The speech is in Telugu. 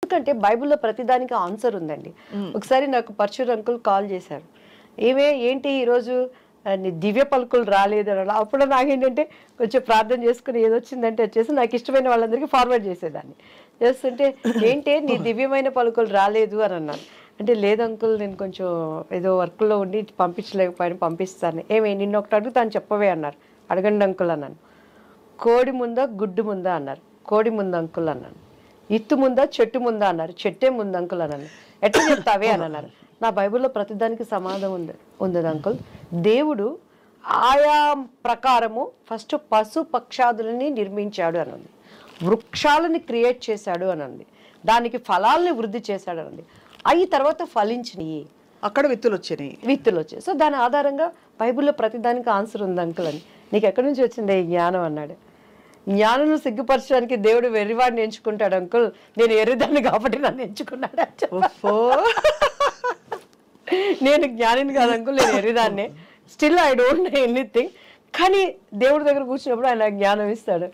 ఎందుకంటే బైబిల్లో ప్రతిదానికి ఆన్సర్ ఉందండి. ఒకసారి నాకు పరశుర్ అంకుల్ కాల్ చేశారు, ఏంటి ఈరోజు నీ దివ్య పలుకులు రాలేదు అని. అప్పుడు నాకేంటంటే కొంచెం ప్రార్థన చేసుకుని ఏదొచ్చిందంటే వచ్చేసి నాకు ఇష్టమైన వాళ్ళందరికీ ఫార్వర్డ్ చేసేదాన్ని. చేస్తుంటే ఏంటి నీ దివ్యమైన పలుకులు రాలేదు అని అన్నాను. అంటే లేదు అంకుల్, నేను కొంచెం ఏదో వర్క్లో ఉండి పంపించలేకపోయాను, పంపిస్తాను. నిన్న ఒకటి అడుగుతాను చెప్పవే అన్నారు. అడగండి అంకుల్ అన్నాను. కోడి ముందా గుడ్డు ముందా అన్నారు. కోడి ముందు అంకుల్ అన్నాను. ఇత్తు ముందా చెట్టు ముందా అన్నారు. చెట్టే ముందు అంకుల్ అన్నాను. ఎట్లా చెప్తావే అని అన్నారు. నా బైబిల్లో ప్రతిదానికి సమాధానం ఉంది అంకుల్. దేవుడు ఆయా ప్రకారము ఫస్ట్ పశు పక్షాదులని నిర్మించాడు అని ఉంది, వృక్షాలని క్రియేట్ చేశాడు అని ఉంది, దానికి ఫలాల్ని వృద్ధి చేశాడు అని ఉంది. అవి తర్వాత ఫలించినవి, అక్కడ విత్తులు వచ్చాయి. సో దాని ఆధారంగా బైబిల్లో ప్రతిదానికి ఆన్సర్ ఉంది అంకుల్ అని. నీకు ఎక్కడి నుంచి వచ్చింది ఈ జ్ఞానం అన్నాడు. జ్ఞానం సిగ్గుపరచడానికి దేవుడు వెర్రివాడిని ఎంచుకుంటాడు అంకుల్, నేను ఎర్రిదాన్ని కాబట్టి నన్ను ఎంచుకున్నాడు. నేను జ్ఞానిని కాదు అంకుల్, నేను ఎర్రిదాన్నే. Still I don't know anything. కానీ దేవుడి దగ్గర కూర్చున్నప్పుడు ఆయన జ్ఞానం ఇస్తాడు.